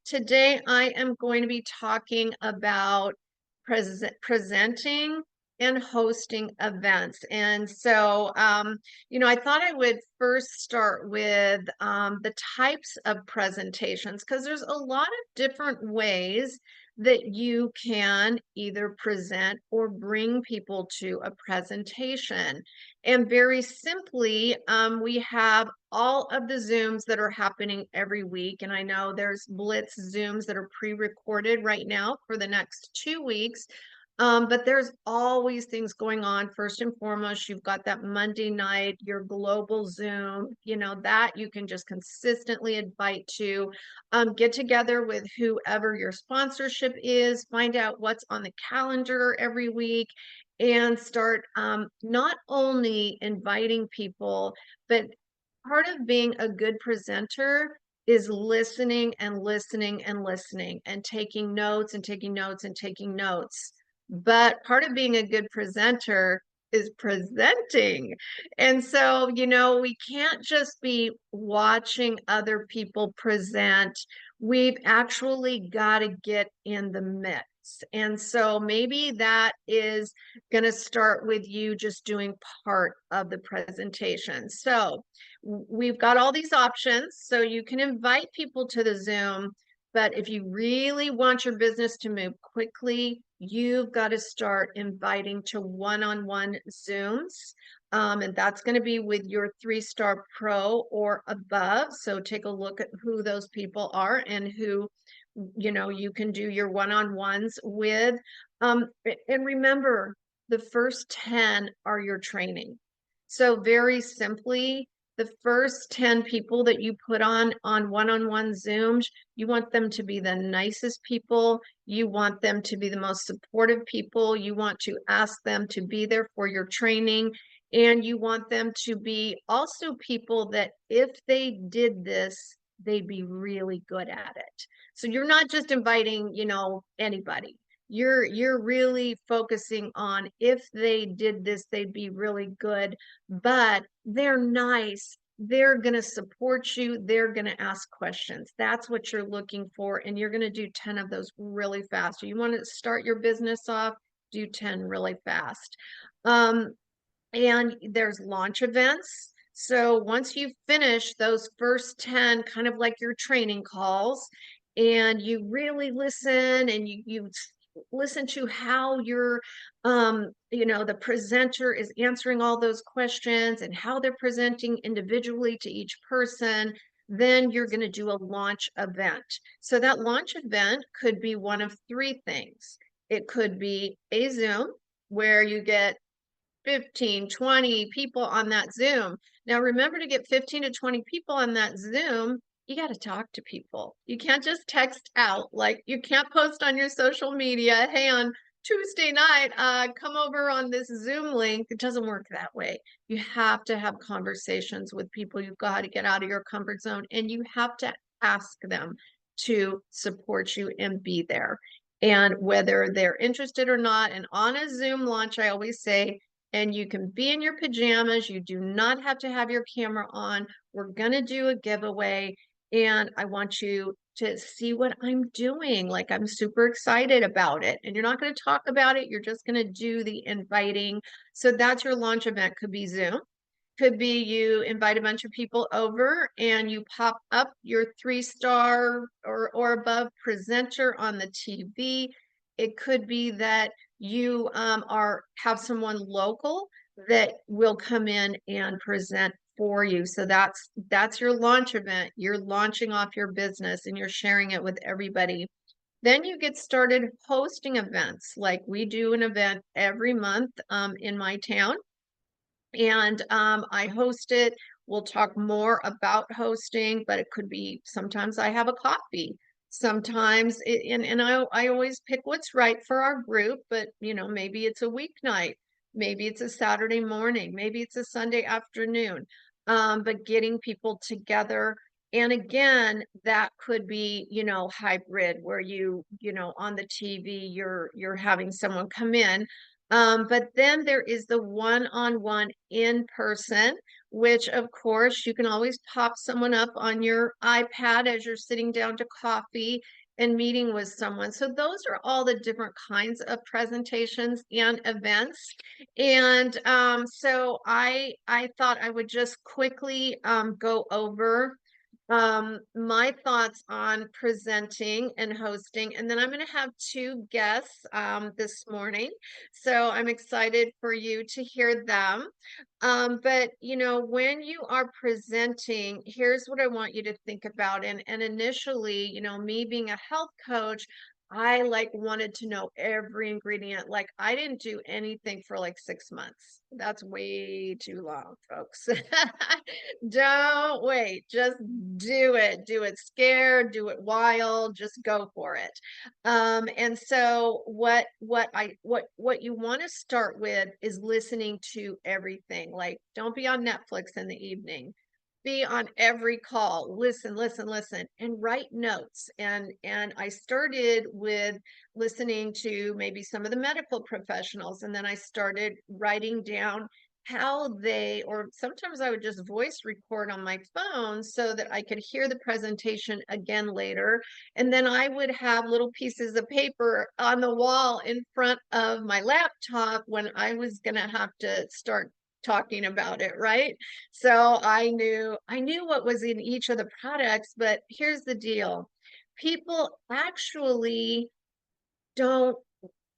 Today I am going to be talking about presenting and hosting events. I thought I would first start with the types of presentations because there's a lot of different ways that you can either present or bring people to a presentation. And very simply, we have all of the Zooms that are happening every week. And I know there's Blitz Zooms that are pre-recorded right now for the next 2 weeks. But there's always things going on. First and foremost, you've got that Monday night, your global Zoom, that you can just consistently invite to. Get together with whoever your sponsorship is, find out what's on the calendar every week, and start not only inviting people, but part of being a good presenter is listening and listening and listening and taking notes and taking notes and taking notes. But part of being a good presenter is presenting. And so, we can't just be watching other people present. We've actually got to get in the mix. And so maybe that is going to start with you just doing part of the presentation. So we've got all these options. So you can invite people to the Zoom, but if you really want your business to move quickly, you've got to start inviting to one-on-one Zooms. And that's going to be with your 3-star pro or above. So take a look at who those people are and who, you can do your one-on-ones with. And remember, the first 10 are your training. So very simply, the first 10 people that you put on one-on-one Zooms, you want them to be the nicest people. You want them to be the most supportive people. You want to ask them to be there for your training. And you want them to be also people that if they did this, they'd be really good at it. So you're not just inviting, anybody. You're really focusing on if they did this, they'd be really good, but they're nice. They're going to support you. They're going to ask questions. That's what you're looking for. And you're going to do 10 of those really fast. You want to start your business off, do 10 really fast. And there's launch events. So once you finish those first 10, kind of like your training calls, and you really listen and you listen to how your the presenter is answering all those questions and how they're presenting individually to each person, then you're going to do a launch event. So that launch event could be one of three things. It could be a Zoom where you get 15, 20 people on that Zoom. Now, remember, to get 15 to 20 people on that Zoom, you got to talk to people. You can't just text out. Like, you can't post on your social media, hey, on Tuesday night, come over on this Zoom link. It doesn't work that way. You have to have conversations with people. You've got to get out of your comfort zone, and you have to ask them to support you and be there. And whether they're interested or not, and on a Zoom launch, I always say, and you can be in your pajamas. You do not have to have your camera on. We're going to do a giveaway, and I want you to see what I'm doing. Like, I'm super excited about it. And you're not going to talk about it. You're just going to do the inviting. So that's your launch event. Could be Zoom. Could be you invite a bunch of people over and you pop up your 3-star or above presenter on the TV. It could be that you have someone local that will come in and present for you. So that's your launch event. You're launching off your business and you're sharing it with everybody. Then you get started hosting events. Like, we do an event every month in my town, and I host it. We'll talk more about hosting, but it could be sometimes I have a coffee. Sometimes I always pick what's right for our group, but maybe it's a weeknight, maybe it's a Saturday morning, maybe it's a Sunday afternoon. But getting people together, and again, that could be, hybrid, where on the TV, you're having someone come in. But then there is the one-on-one in person, which of course you can always pop someone up on your iPad as you're sitting down to coffee and meeting with someone. So those are all the different kinds of presentations and events. And so I thought I would just quickly go over my thoughts on presenting and hosting, and then I'm going to have two guests this morning, so I'm excited for you to hear them. But you know, when you are presenting, here's what I want you to think about. And initially, you know, me being a health coach, I like wanted to know every ingredient. Like I didn't do anything for like 6 months. That's way too long, folks. Don't wait. Just do it. Do it scared, do it wild, just go for it. And so what you want to start with is listening to everything. Like don't be on Netflix in the evening. Be on every call. Listen, listen, listen, and write notes. And I started with listening to maybe some of the medical professionals, and then I started writing down how they, or sometimes I would just voice record on my phone so that I could hear the presentation again later. And then I would have little pieces of paper on the wall in front of my laptop when I was going to have to start talking about it, right? So I knew what was in each of the products, but here's the deal. People actually don't,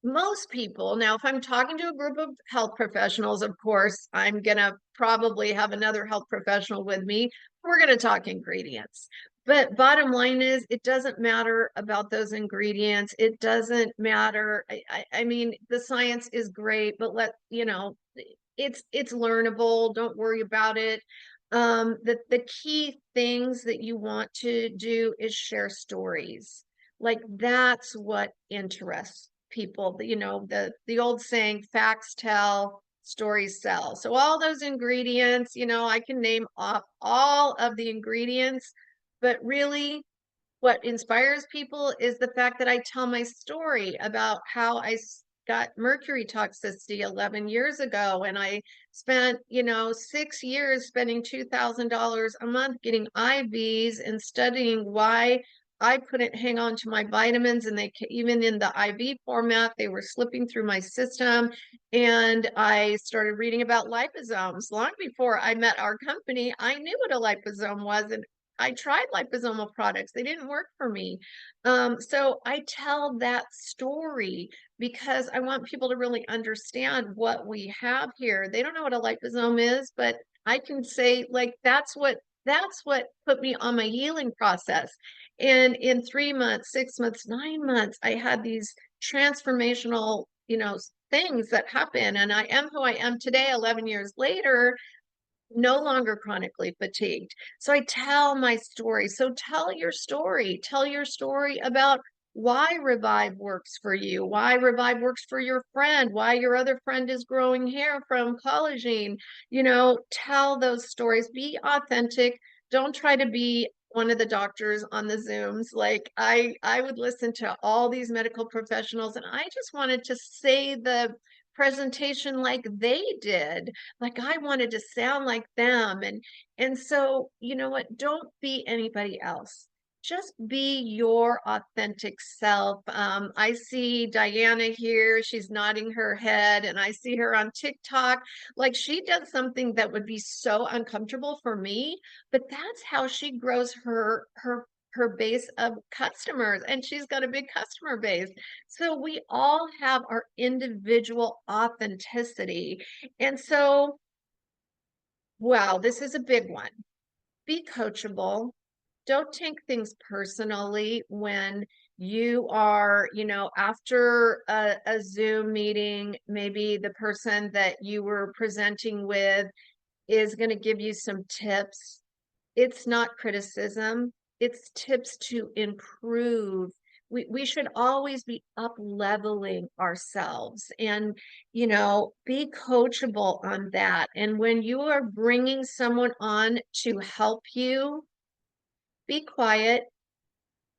most people, now if I'm talking to a group of health professionals, of course, I'm gonna probably have another health professional with me. We're gonna talk ingredients. But bottom line is, it doesn't matter about those ingredients. It doesn't matter. I mean, the science is great, but you know, it's learnable. Don't worry about it. The key things that you want to do is share stories. Like that's what interests people. You know, the old saying, facts tell, stories sell. So all those ingredients, you know, I can name off all of the ingredients, but really what inspires people is the fact that I tell my story about how got mercury toxicity 11 years ago, and I spent, you know, 6 years spending $2,000 a month getting IVs and studying why I couldn't hang on to my vitamins, and even in the IV format, they were slipping through my system. And I started reading about liposomes long before I met our company. I knew what a liposome was, and I tried liposomal products. They didn't work for me. So I tell that story because I want people to really understand what we have here. They don't know what a liposome is, but I can say like that's what put me on my healing process. And in 3 months, 6 months, 9 months, I had these transformational, you know, things that happen. And I am who I am today, 11 years later, no longer chronically fatigued. So I tell my story. So tell your story. Tell your story about why Revive works for you, why Revive works for your friend, why your other friend is growing hair from collagen. You know, tell those stories. Be authentic. Don't try to be one of the doctors on the Zooms. Like I would listen to all these medical professionals, and I just wanted to say the presentation like they did. Like I wanted to sound like them. And so, you know what? Don't be anybody else. Just be your authentic self. I see Diana here. She's nodding her head, and I see her on TikTok. Like she does something that would be so uncomfortable for me, but that's how she grows her base of customers, and she's got a big customer base. So we all have our individual authenticity. And so, wow, this is a big one. Be coachable. Don't take things personally when you are, you know, after a Zoom meeting, maybe the person that you were presenting with is going to give you some tips. It's not criticism, it's tips to improve. We should always be up leveling ourselves and, you know, be coachable on that. And when you are bringing someone on to help you, be quiet,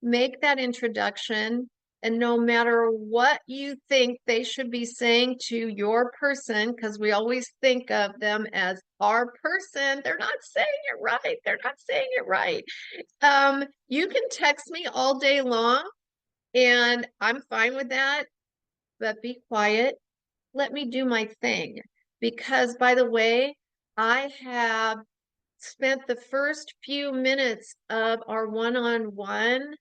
make that introduction, And no matter what you think they should be saying to your person, because we always think of them as our person, they're not saying it right. They're not saying it right. You can text me all day long, and I'm fine with that, but be quiet. Let me do my thing. Because, by the way, I have spent the first few minutes of our one-on-one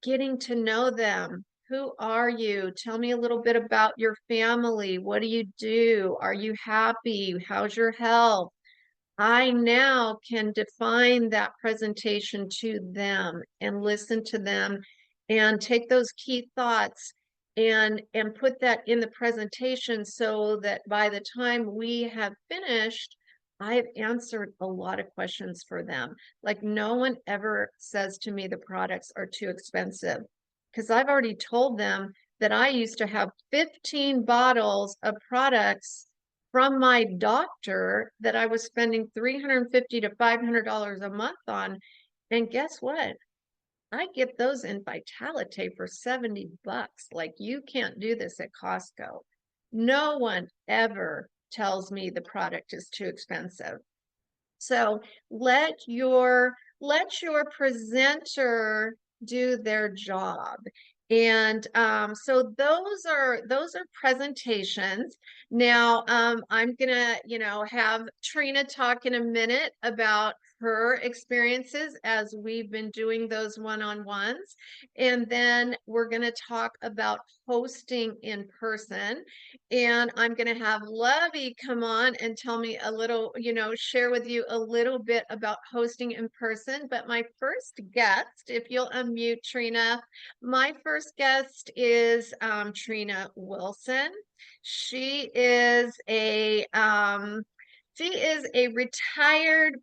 getting to know them. Who are you? Tell me a little bit about your family. What do you do? Are you happy? How's your health? I now can define that presentation to them and listen to them and take those key thoughts and put that in the presentation so that by the time we have finished, I've answered a lot of questions for them. Like no one ever says to me the products are too expensive because I've already told them that I used to have 15 bottles of products from my doctor that I was spending $350 to $500 a month on. And guess what? I get those in Vitality for 70 bucks. Like you can't do this at Costco. No one ever tells me the product is too expensive. So let your presenter do their job. And so those are presentations. Now I'm gonna, have Trina talk in a minute about her experiences as we've been doing those one-on-ones. And then we're gonna talk about hosting in person. And I'm going to have Lovey come on and tell me a little, share with you a little bit about hosting in person. But my first guest, if you'll unmute Trina, my first guest is Trina Wilson. She is a retired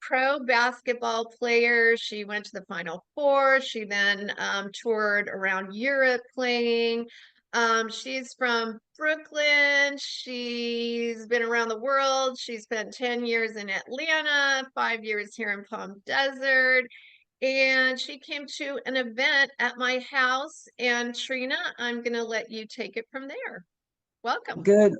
pro basketball player. She went to the Final Four. She then toured around Europe playing. She's from Brooklyn. She's been around the world. She spent 10 years in Atlanta, 5 years here in Palm Desert. And she came to an event at my house. And Trina, I'm going to let you take it from there. Welcome. Good.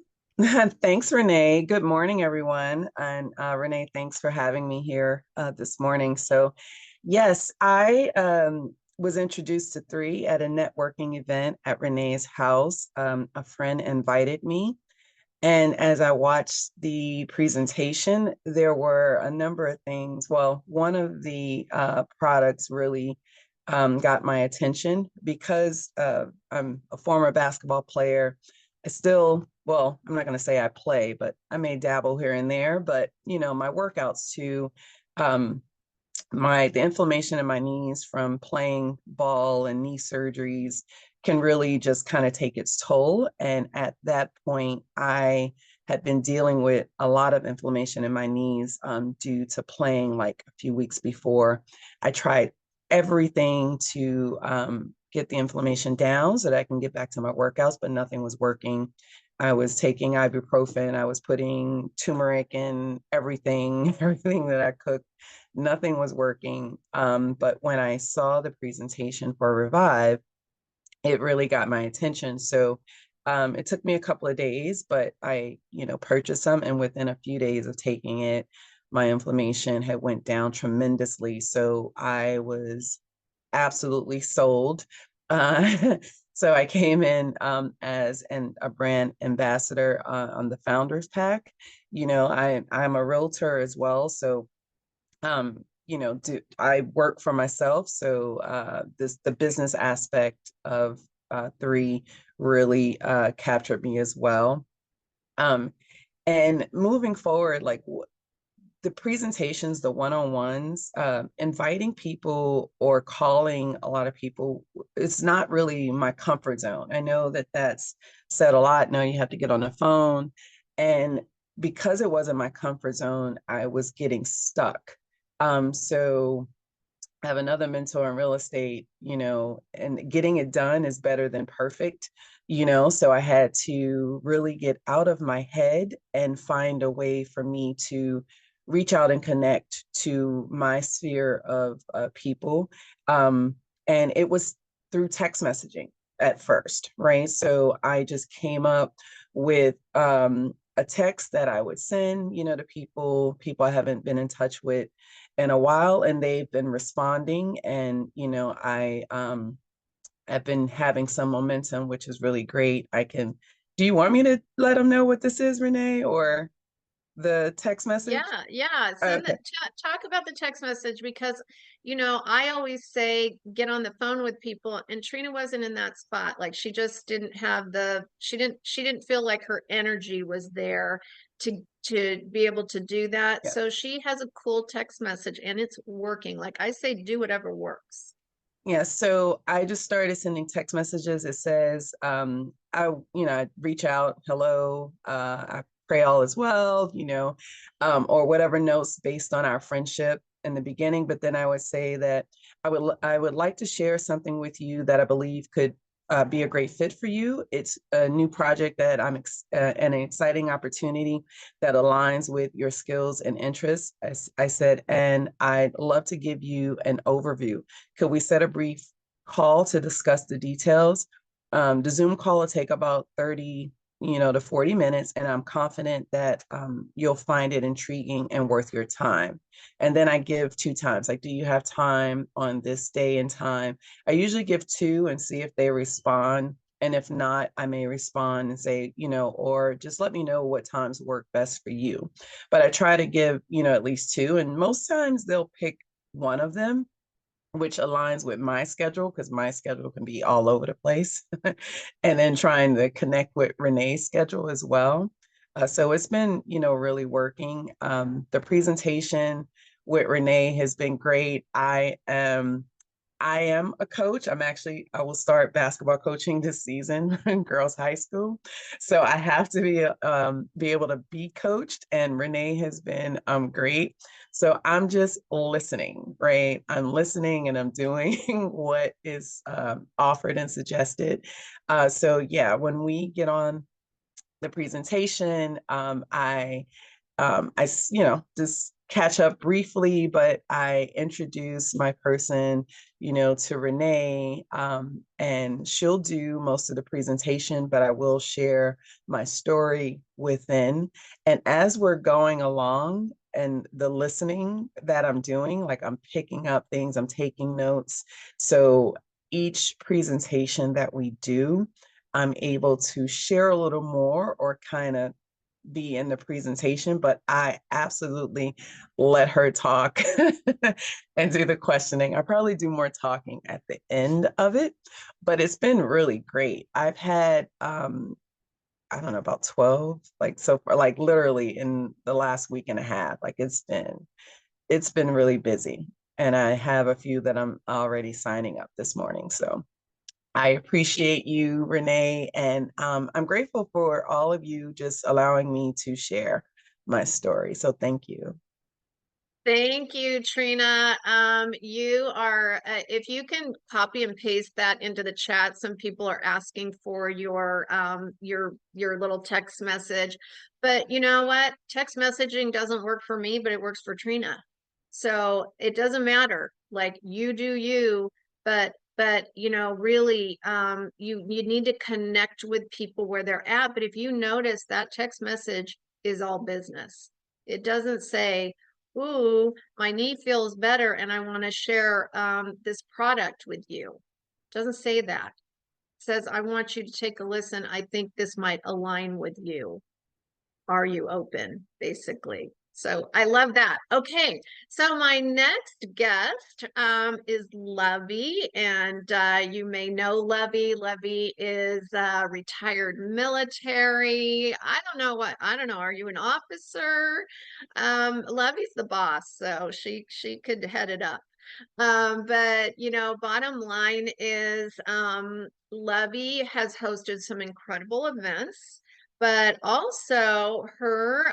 Thanks, Renee. Good morning, everyone. And Renee, thanks for having me here this morning. So, yes, I was introduced to Three at a networking event at Renee's house. A friend invited me. And as I watched the presentation, there were a number of things. Well, one of the products really got my attention because I'm a former basketball player. I still, well, I'm not going to say I play, but I may dabble here and there. But my workouts too, um, the inflammation in my knees from playing ball and knee surgeries can really just kind of take its toll. And at that point, I had been dealing with a lot of inflammation in my knees due to playing like a few weeks before. I tried everything to get the inflammation down so that I can get back to my workouts, but nothing was working. I was taking ibuprofen, I was putting turmeric in everything, everything that I cooked. Nothing was working. But when I saw the presentation for Revive, it really got my attention. So it took me a couple of days, but I, purchased some, and within a few days of taking it, my inflammation had went down tremendously. So I was absolutely sold. Uh, so I came in as a brand ambassador on the Founders Pack. I'm a realtor as well, so I work for myself. So the business aspect of Three really captured me as well. Um, and moving forward, like the presentations, the one-on-ones, inviting people or calling a lot of people, it's not really my comfort zone. I know that that's said a lot. Now you have to get on the phone. And because it wasn't my comfort zone, I was getting stuck. So I have another mentor in real estate, and getting it done is better than perfect, so I had to really get out of my head and find a way for me to reach out and connect to my sphere of people. And it was through text messaging at first, right? So I just came up with a text that I would send, to people I haven't been in touch with in a while, and they've been responding. And, I've been having some momentum, which is really great. Do you want me to let them know what this is, Renee, or the text message? Yeah, yeah. Send the Okay. talk about the text message because, I always say get on the phone with people, and Trina wasn't in that spot. Like she just didn't have she didn't feel like her energy was there to be able to do that. Yeah. So she has a cool text message and it's working. Like I say, do whatever works. Yeah, so I just started sending text messages. It says, I reach out, hello, I pray all is well, or whatever notes based on our friendship in the beginning. But then I would say that I would like to share something with you that I believe could be a great fit for you. It's a new project that an exciting opportunity that aligns with your skills and interests. I said, and I'd love to give you an overview. Could we set a brief call to discuss the details? The Zoom call will take about 30, to 40 minutes, and I'm confident that you'll find it intriguing and worth your time. And then I give two times, like, do you have time on this day and time? I usually give two and see if they respond. And if not, I may respond and say, or just let me know what times work best for you. But I try to give, at least two. And most times they'll pick one of them, which aligns with my schedule because my schedule can be all over the place. And then trying to connect with Renee's schedule as well. So it's been, really working. The presentation with Renee has been great. I am a coach. I will start basketball coaching this season in girls high school. So I have to be able to be coached, and Renee has been great. So I'm just listening, right? I'm listening and I'm doing what is offered and suggested. So yeah, when we get on the presentation, just catch up briefly, but I introduce my person, to Renee, and she'll do most of the presentation, but I will share my story within. And as we're going along and the listening that I'm doing, like I'm picking up things, I'm taking notes. So each presentation that we do, I'm able to share a little more or kind of be in the presentation, but I absolutely let her talk and do the questioning. I probably do more talking at the end of it, but it's been really great. I've had I don't know, about 12, like so far, like literally in the last week and a half. Like it's been really busy. And I have a few that I'm already signing up this morning. So I appreciate you, Renee, and I'm grateful for all of you just allowing me to share my story. So thank you. Thank you, Trina. You are, if you can copy and paste that into the chat, some people are asking for your little text message. But you know what? Text messaging doesn't work for me, but it works for Trina. So it doesn't matter. Like you do you, but really, you need to connect with people where they're at. But if you notice that text message is all business. It doesn't say, ooh, my knee feels better and I want to share this product with you. Doesn't say that. It says, I want you to take a listen. I think this might align with you. Are you open? Basically. So I love that. Okay, so my next guest is Lovey, and you may know Lovey. Lovey is retired military. I don't know. Are you an officer? Lovey's the boss, so she could head it up. But bottom line is Lovey has hosted some incredible events, but also her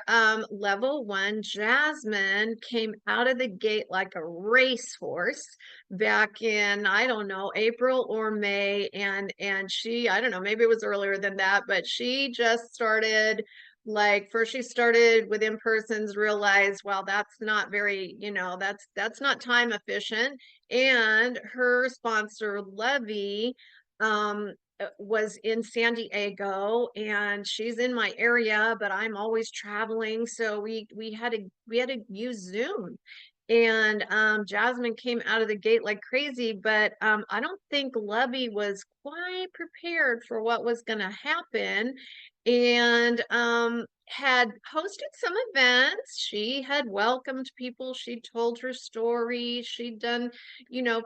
level one Jasmine came out of the gate like a racehorse back in, I don't know, April or May. And she, I don't know, maybe it was earlier than that, but she just started, like, first she started with in-persons, realized, well, that's not very, that's not time efficient. and her sponsor Levy was in San Diego, and she's in my area, but I'm always traveling, so we had to use Zoom. And Jasmine came out of the gate like crazy, but I don't think Levy was quite prepared for what was going to happen, and had hosted some events. She had welcomed people. She told her story. She'd done,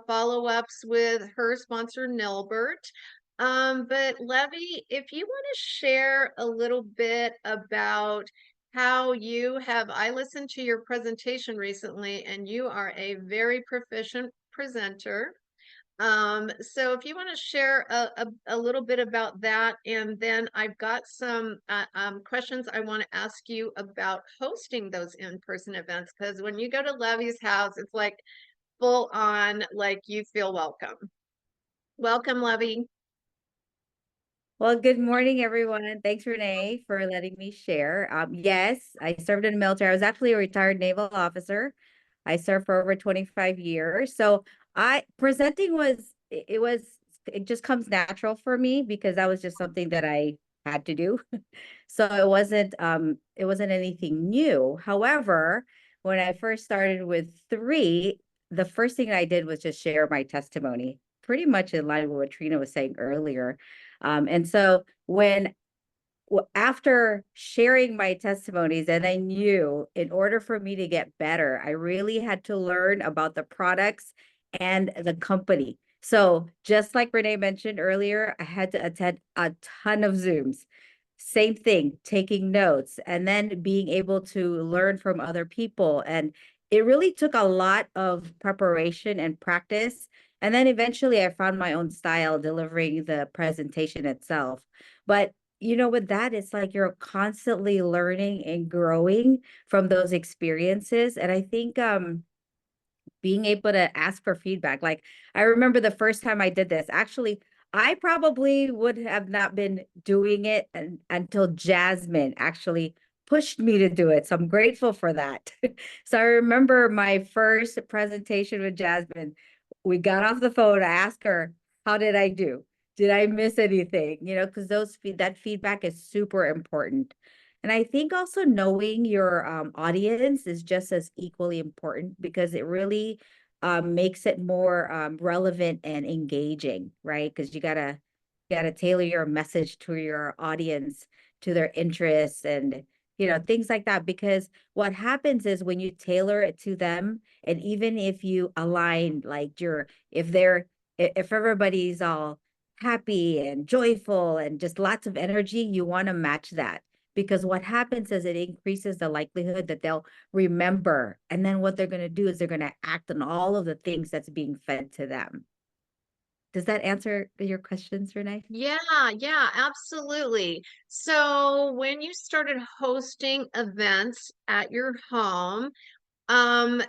follow-ups with her sponsor, Nilbert. But Levy, if you want to share a little bit about how I listened to your presentation recently, and you are a very proficient presenter. So if you want to share a little bit about that, and then I've got some questions I want to ask you about hosting those in-person events, because when you go to Levy's house, it's like full on, like you feel welcome. Welcome, Levy. Well, good morning, everyone. Thanks, Renee, for letting me share. Yes, I served in the military. I was actually a retired naval officer. I served for over 25 years. So presenting it just comes natural for me because that was just something that I had to do. So it wasn't anything new. However, when I first started with three, the first thing I did was just share my testimony, pretty much in line with what Trina was saying earlier. And so after sharing my testimonies, and I knew in order for me to get better, I really had to learn about the products and the company. So just like Renee mentioned earlier, I had to attend a ton of Zooms. Same thing, taking notes and then being able to learn from other people. And it really took a lot of preparation and practice. And then eventually I found my own style delivering the presentation itself. But with that, it's like you're constantly learning and growing from those experiences. And I think being able to ask for feedback. Like I remember the first time I did this, actually, I probably would have not been doing it until Jasmine actually pushed me to do it. So I'm grateful for that. So I remember my first presentation with Jasmine. We got off the phone. I asked her, how did I do? Did I miss anything? Because that feedback is super important. And I think also knowing your audience is just as equally important because it really makes it more relevant and engaging, right? Because you gotta tailor your message to your audience, to their interests, and things like that. Because what happens is when you tailor it to them, and even if you align, like if everybody's all happy and joyful and just lots of energy, you want to match that because what happens is it increases the likelihood that they'll remember. And then what they're going to do is they're going to act on all of the things that's being fed to them. Does that answer your questions, Renee? Yeah, yeah, absolutely. So when you started hosting events at your home, I'm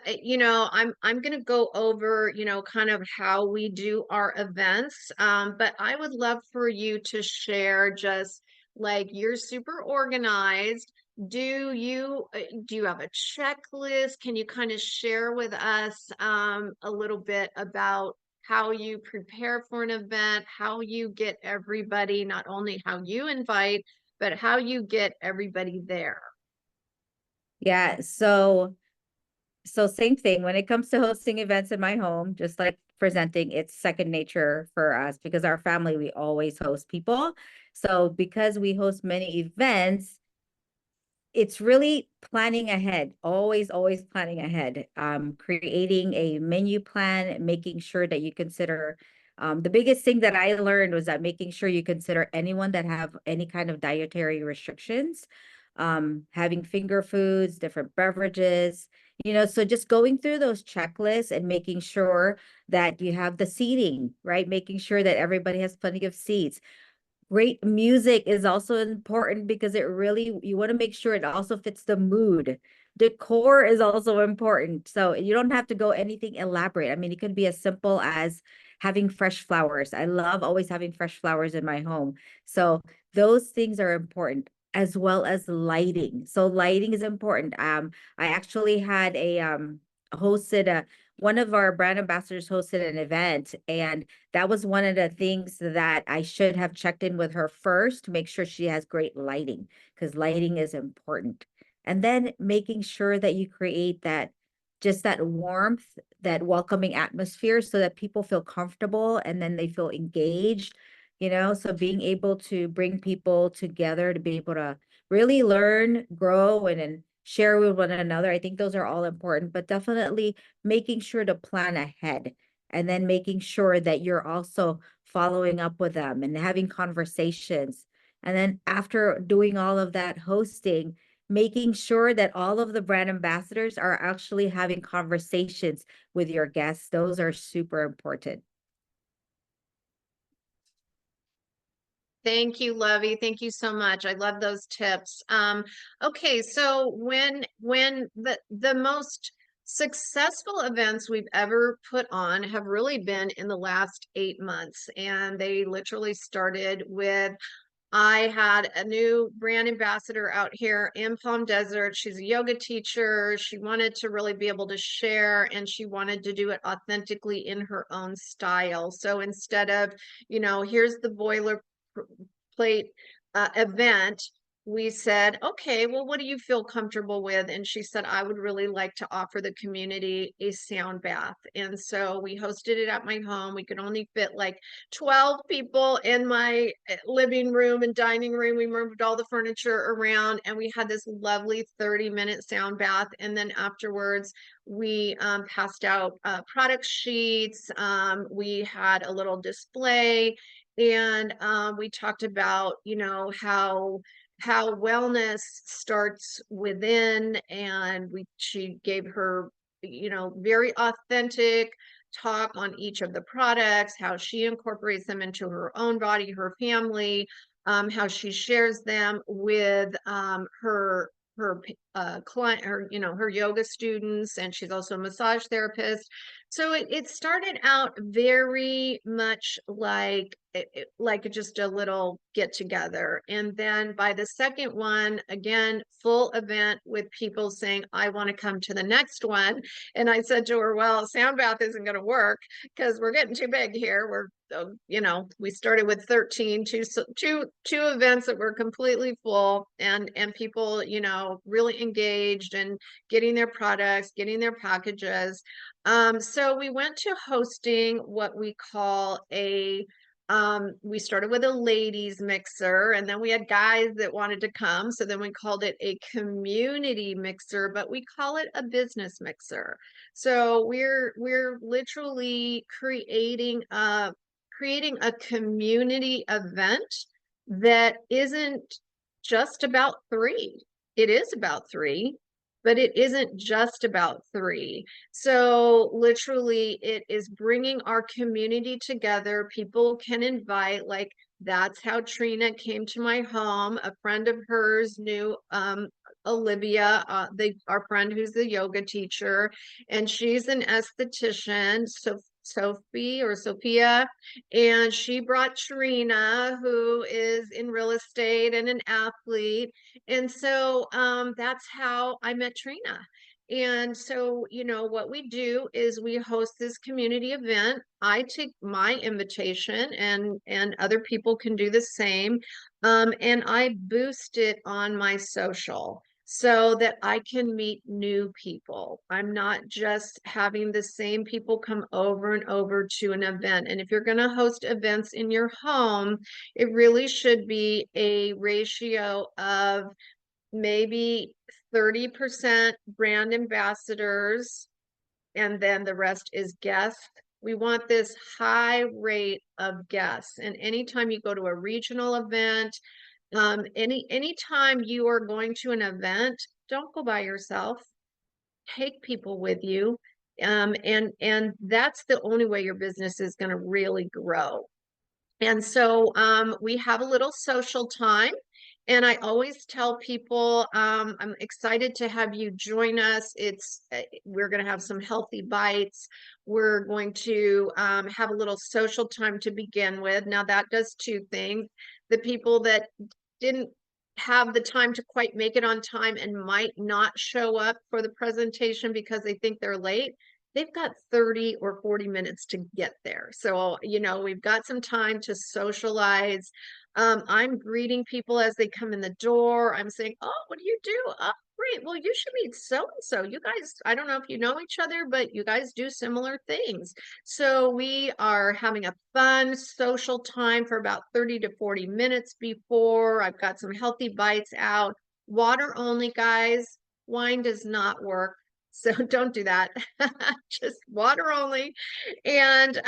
gonna go over, kind of how we do our events. But I would love for you to share, just like, you're super organized. Do you have a checklist? Can you kind of share with us a little bit about how you prepare for an event, how you get everybody, not only how you invite, but how you get everybody there? Yeah. So same thing when it comes to hosting events in my home, just like presenting, it's second nature for us because our family, we always host people. So because we host many events, it's really planning ahead, always planning ahead, creating a menu plan, making sure that you consider, the biggest thing that I learned was that making sure you consider anyone that have any kind of dietary restrictions, having finger foods, different beverages, so just going through those checklists and making sure that you have the seating, right? Making sure that everybody has plenty of seats. Great music is also important because you want to make sure it also fits the mood. Decor is also important. So you don't have to go anything elaborate. I mean, it can be as simple as having fresh flowers. I love always having fresh flowers in my home. So those things are important as well as lighting. So lighting is important. I actually had hosted one of our brand ambassadors hosted an event, and that was one of the things that I should have checked in with her first to make sure she has great lighting, because lighting is important. And then making sure that you create that, just that warmth, that welcoming atmosphere so that people feel comfortable and then they feel engaged, so being able to bring people together to be able to really learn, grow, and share with one another. I think those are all important, but definitely making sure to plan ahead, and then making sure that you're also following up with them and having conversations. And then after doing all of that hosting, making sure that all of the brand ambassadors are actually having conversations with your guests. Those are super important. Thank you, Lovey. Thank you so much. I love those tips. Okay, so when the most successful events we've ever put on have really been in the last 8 months, and they literally started with, I had a new brand ambassador out here in Palm Desert. She's a yoga teacher. She wanted to really be able to share, and she wanted to do it authentically in her own style. So instead of, here's the boilerplate event, we said, okay, well, what do you feel comfortable with? And she said, I would really like to offer the community a sound bath. And so we hosted it at my home. We could only fit like 12 people in my living room and dining room. We moved all the furniture around, and we had this lovely 30-minute sound bath. And then afterwards, we passed out product sheets. We had a little display, and we talked about, how wellness starts within. And she gave her, very authentic talk on each of the products, how she incorporates them into her own body, her family, how she shares them with her client, her yoga students, and she's also a massage therapist. So it started out very much like just a little get together. And then by the second one, again, full event with people saying, I want to come to the next one. And I said to her, well, sound bath isn't going to work because we're getting too big here. We started with 13, two events that were completely full, and people, really engaged and getting their products, getting their packages. So we went to hosting what we call we started with a ladies mixer, and then we had guys that wanted to come. So then we called it a community mixer, but we call it a business mixer. So we're literally creating a community event that isn't just about three. It is about three, but it isn't just about three. So literally it is bringing our community together. People can invite, like, that's how Trina came to my home. A friend of hers knew Olivia, our friend who's the yoga teacher, and she's an esthetician. So Sophia, and she brought Trina, who is in real estate and an athlete. And so that's how I met Trina. And so, what we do is we host this community event. I take my invitation, and other people can do the same. And I boost it on my social so that I can meet new people. I'm not just having the same people come over and over to an event. And if you're going to host events in your home, it really should be a ratio of maybe 30% brand ambassadors, and then the rest is guests. We want this high rate of guests. And anytime you go to a regional event, anytime you are going to an event, don't go by yourself. Take people with you. And that's the only way your business is going to really grow. And so we have a little social time. And I always tell people, I'm excited to have you join us. We're going to have some healthy bites. We're going to have a little social time to begin with. Now that does two things. The people that didn't have the time to quite make it on time and might not show up for the presentation because they think they're late, they've got 30 or 40 minutes to get there. So, you know, we've got some time to socialize. I'm greeting people as they come in the door. I'm saying, oh, what do you do? Oh, great. Well, you should meet so and so. You guys, I don't know if you know each other, but you guys do similar things. So we are having a fun social time for about 30 to 40 minutes before. I've got some healthy bites out. Water only, guys. Wine does not work. So don't do that. Just water only. And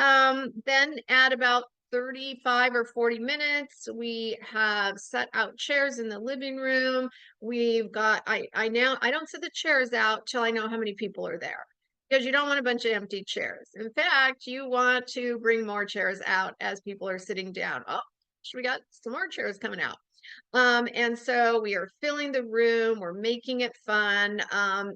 then at about 35 or 40 minutes, we have set out chairs in the living room. We've got, I don't set the chairs out till I know how many people are there, because you don't want a bunch of empty chairs. In fact, you want to bring more chairs out as people are sitting down. Oh, we got some more chairs coming out. And so we are filling the room, we're making it fun.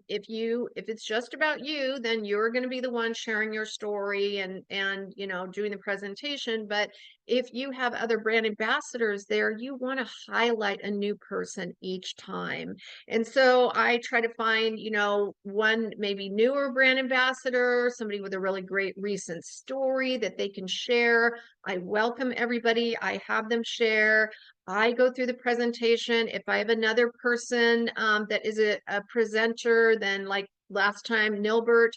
If it's just about you, then you're going to be the one sharing your story and you know, doing the presentation. But if you have other brand ambassadors there, you want to highlight a new person each time. And so I try to find, you know, one maybe newer brand ambassador, somebody with a really great recent story that they can share. I welcome everybody, I have them share. I go through the presentation. If I have another person that is a presenter, then like last time, Nilbert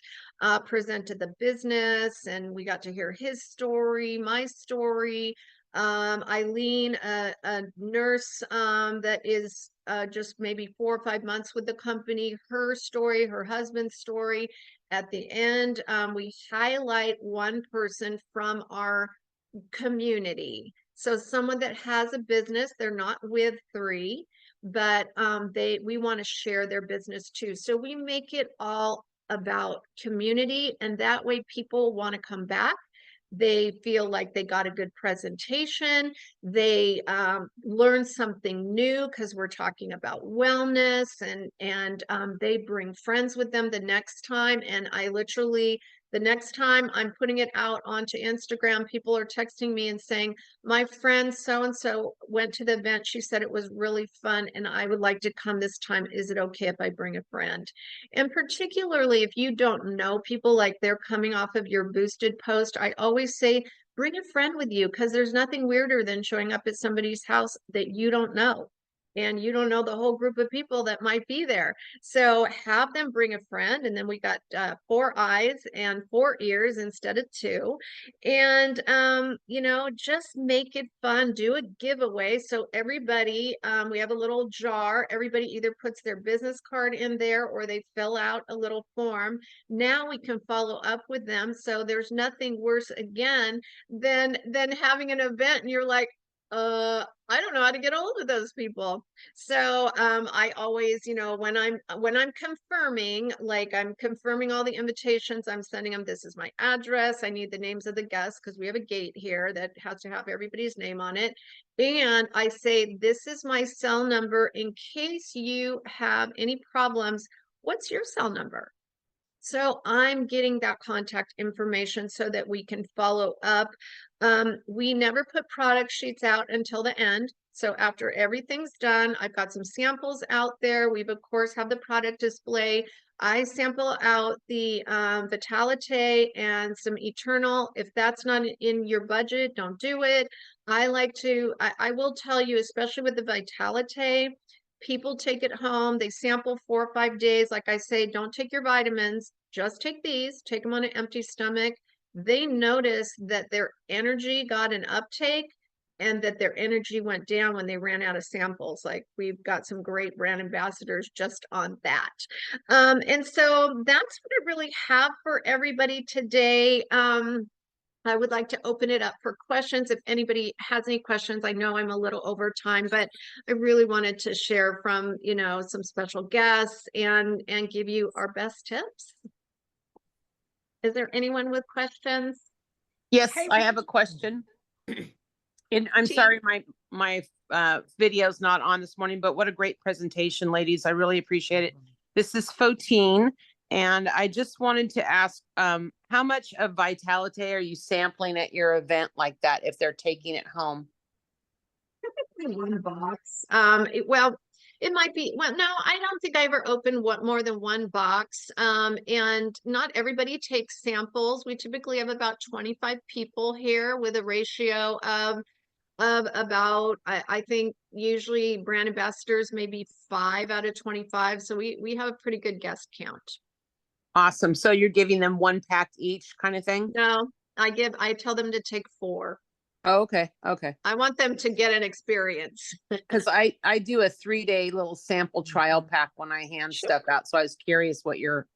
presented the business and we got to hear his story, my story. Eileen, a nurse that is just maybe 4 or 5 months with the company, her story, her husband's story. At the end, we highlight one person from our community. So someone that has a business, they're not with 3, but we want to share their business too. So we make it all about community, and that way people want to come back. They feel like they got a good presentation. They learn something new because we're talking about wellness, and they bring friends with them the next time. And I literally, the next time I'm putting it out onto Instagram, people are texting me and saying, my friend so-and-so went to the event. She said it was really fun and I would like to come this time. Is it okay if I bring a friend? And particularly if you don't know people, like they're coming off of your boosted post, I always say, bring a friend with you, because there's nothing weirder than showing up at somebody's house that you don't know. And you don't know the whole group of people that might be there. So have them bring a friend. And then we got 4 eyes and 4 ears instead of 2. And, you know, just make it fun. Do a giveaway. So everybody, we have a little jar. Everybody either puts their business card in there or they fill out a little form. Now we can follow up with them. So there's nothing worse again than having an event and you're like, I don't know how to get a hold of those people. So I always, you know, when I'm confirming, like I'm confirming all the invitations, I'm sending them, this is my address. I need the names of the guests because we have a gate here that has to have everybody's name on it. And I say, this is my cell number in case you have any problems. What's your cell number? So I'm getting that contact information so that we can follow up. We never put product sheets out until the end. So after everything's done, I've got some samples out there. We've of course have the product display. I sample out the Vitalite and some Eternal. If that's not in your budget, don't do it. I like to, I will tell you, especially with the Vitalite, people take it home, they sample 4 or 5 days. Like I say, don't take your vitamins, just take these, take them on an empty stomach. They notice that their energy got an uptake and that their energy went down when they ran out of samples. Like we've got some great brand ambassadors just on that. And so that's what I really have for everybody today. I would like to open it up for questions. If anybody has any questions, I know I'm a little over time, but I really wanted to share from, you know, some special guests and give you our best tips. Is there anyone with questions? Yes, Hey, I have a question. And I'm Team. sorry, my video's not on this morning, but what a great presentation, ladies. I really appreciate it. This is Fotine, and I just wanted to ask, how much of Vitalite are you sampling at your event like that if they're taking it home? One box. Well, It might be, well, no, I don't think I ever opened more than one box. And not everybody takes samples. We typically have about 25 people here with a ratio of about, I think usually brand ambassadors, maybe 5 out of 25. So we have a pretty good guest count. Awesome. So you're giving them one pack each kind of thing? No, I tell them to take 4. Oh, okay. Okay. I want them to get an experience. Because I do a 3-day little sample trial pack when I hand Sure. stuff out. So I was curious what your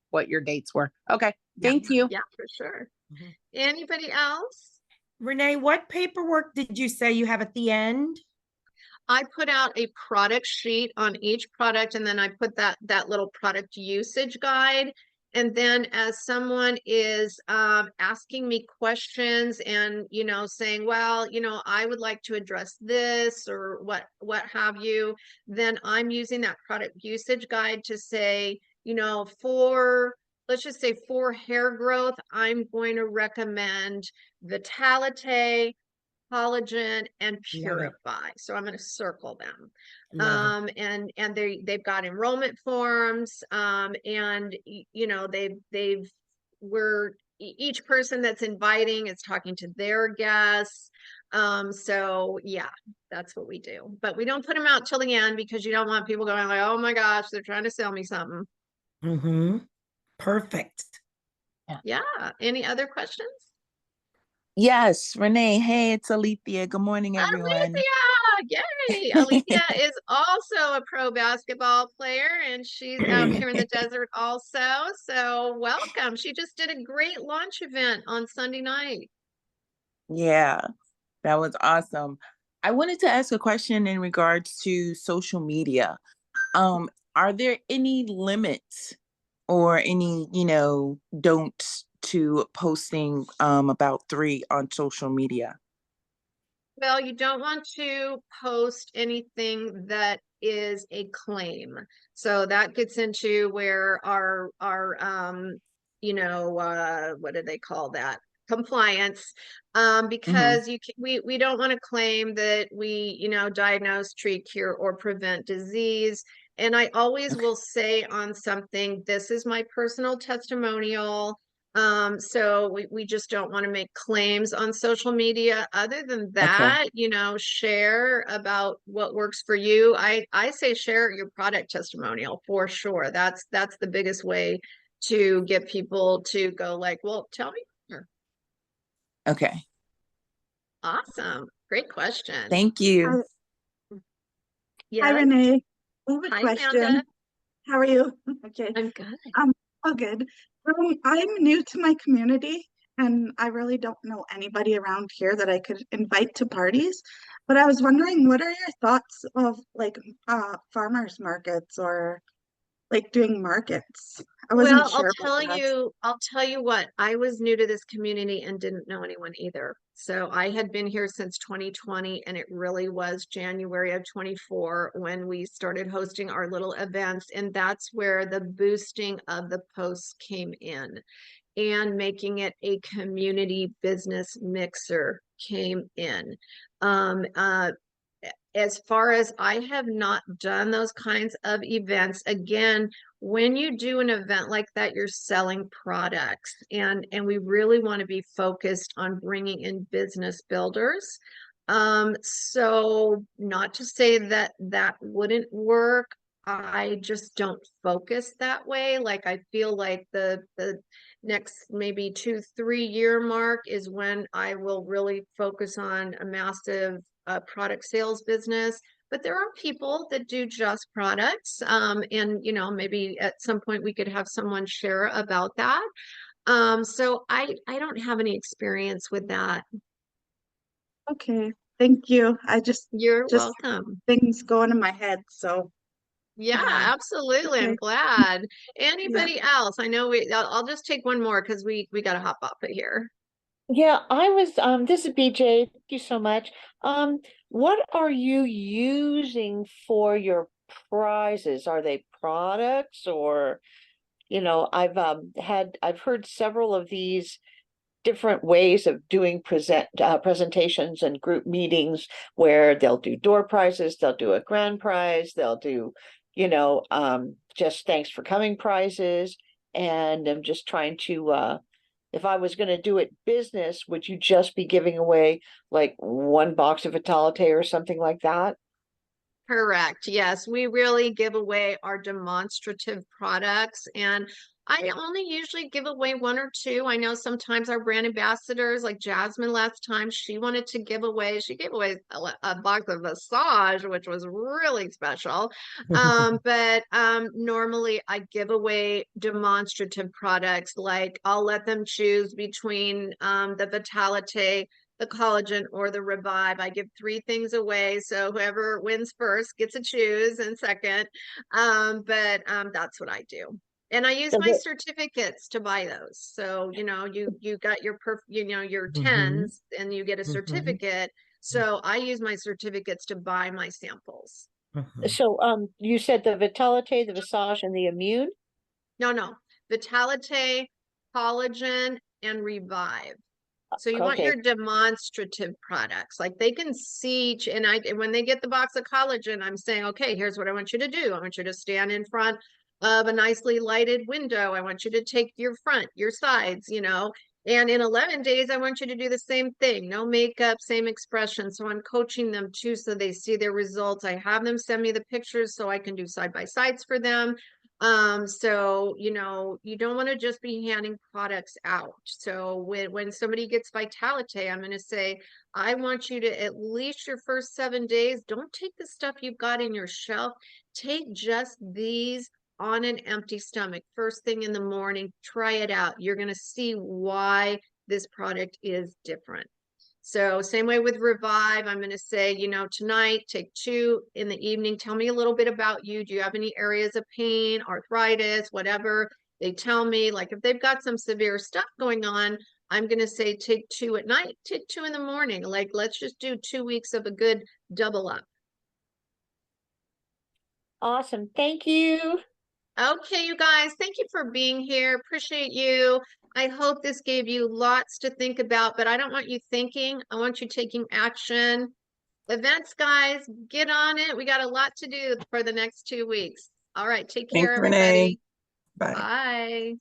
dates were. Okay. Yeah. Thank you. Yeah, for sure. Mhm. Anybody else? Renee, what paperwork did you say you have at the end? I put out a product sheet on each product, and then I put that little product usage guide. And then as someone is asking me questions and, saying, well, I would like to address this or what have you, then I'm using that product usage guide to say, let's just say for hair growth, I'm going to recommend Vitalite, Collagen, and Love it. Purify. So I'm going to circle them. Love it. And they've got enrollment forms. And each person that's inviting is talking to their guests. So yeah, that's what we do. But we don't put them out till the end because you don't want people going like, oh my gosh, they're trying to sell me something. Mm-hmm. Perfect. Yeah. Any other questions? Yes, Renee. Hey, it's Alethea. Good morning, everyone. Alethea! Yay! Alethea is also a pro basketball player, and she's out here in the desert also. So welcome. She just did a great launch event on Sunday night. Yeah, that was awesome. I wanted to ask a question in regards to social media. Are there any limits or any, don'ts to posting about 3 on social media? Well, you don't want to post anything that is a claim. So that gets into where our what do they call that? Compliance. Because we don't want to claim that we, diagnose, treat, cure, or prevent disease. And I always will say on something, this is my personal testimonial. So we just don't want to make claims on social media. Other than that, share about what works for you. I say share your product testimonial for sure. That's the biggest way to get people to go like, well, tell me more. Okay, Awesome. Great question. thank you. Hi, Yes. Renee. I have a Hi, question. Amanda. How are you? Okay. I'm good. Oh, good. I'm new to my community and I really don't know anybody around here that I could invite to parties. But I was wondering, what are your thoughts of like farmers markets or like doing markets? I wasn't Well, sure about that. I'll tell you what, I was new to this community and didn't know anyone either. So I had been here since 2020, and it really was January of 24 when we started hosting our little events. And that's where the boosting of the posts came in, and making it a community business mixer came in. As far as I have not done those kinds of events, again, when you do an event like that, you're selling products, and we really want to be focused on bringing in business builders. So not to say that that wouldn't work. I just don't focus that way. Like I feel like the next maybe 2-3 year mark is when I will really focus on a massive product sales business. But there are people that do just products. And maybe at some point we could have someone share about that. So I don't have any experience with that. Okay, thank you. You're Just welcome. things going in my head. So Yeah, uh, absolutely. I'm okay. glad. Yeah. Anybody else? I know I'll just take one more because we got to hop off of here. Yeah, this is BJ. Thank you so much. What are you using for your prizes? Are they products or, I've heard several of these different ways of doing presentations and group meetings where they'll do door prizes, they'll do a grand prize, they'll do, just thanks for coming prizes. And I'm just trying to, if I was going to do it business, would you just be giving away like one box of Vitalite or something like that? Correct. Yes, we really give away our demonstrative products, and I only usually give away one or two. I know sometimes our brand ambassadors, like Jasmine last time, she wanted to give away, she gave away a box of Visage, which was really special. But normally I give away demonstrative products, like I'll let them choose between the Vitalite, the Collagen, or the Revive. I give 3 things away, so whoever wins first gets to choose in second. But that's what I do. And I use So my that- certificates to buy those. So, you got your your Mhm. 10s and you get a Mhm. certificate. So I use my certificates to buy my samples. Mhm. So you said the Vitalite, the Visage, and the Immune? No, Vitalite, Collagen, and Revive. So you want Okay. your demonstrative products, like they can see, and when they get the box of collagen, I'm saying, okay, here's what I want you to do. I want you to stand in front of a nicely lighted window. I want you to take your front, your sides, and in 11 days, I want you to do the same thing. No makeup, same expression. So I'm coaching them too, so they see their results. I have them send me the pictures so I can do side by sides for them. So you don't want to just be handing products out. So when somebody gets Vitalite, I'm going to say, I want you to, at least your first 7 days, don't take the stuff you've got in your shelf. Take just these on an empty stomach first thing in the morning. Try it out. You're going to see why this product is different. So same way with Revive, I'm going to say, tonight, take 2 in the evening. Tell me a little bit about you. Do you have any areas of pain, arthritis, whatever? They tell me, like if they've got some severe stuff going on, I'm going to say, take 2 at night, take 2 in the morning. Like, let's just do 2 weeks of a good double up. Awesome. Thank you. Okay, you guys, thank you for being here. Appreciate you. I hope this gave you lots to think about, but I don't want you thinking. I want you taking action. Events, guys, get on it. We got a lot to do for the next 2 weeks. All right, take care, Thanks, Renee. everybody. Bye. Bye.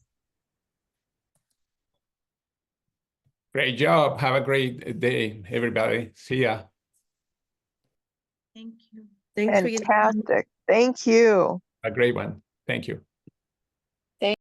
Great job. Have a great day, everybody. See ya. Thank you. Thanks for your time. Fantastic. Thank you. A great one. Thank you.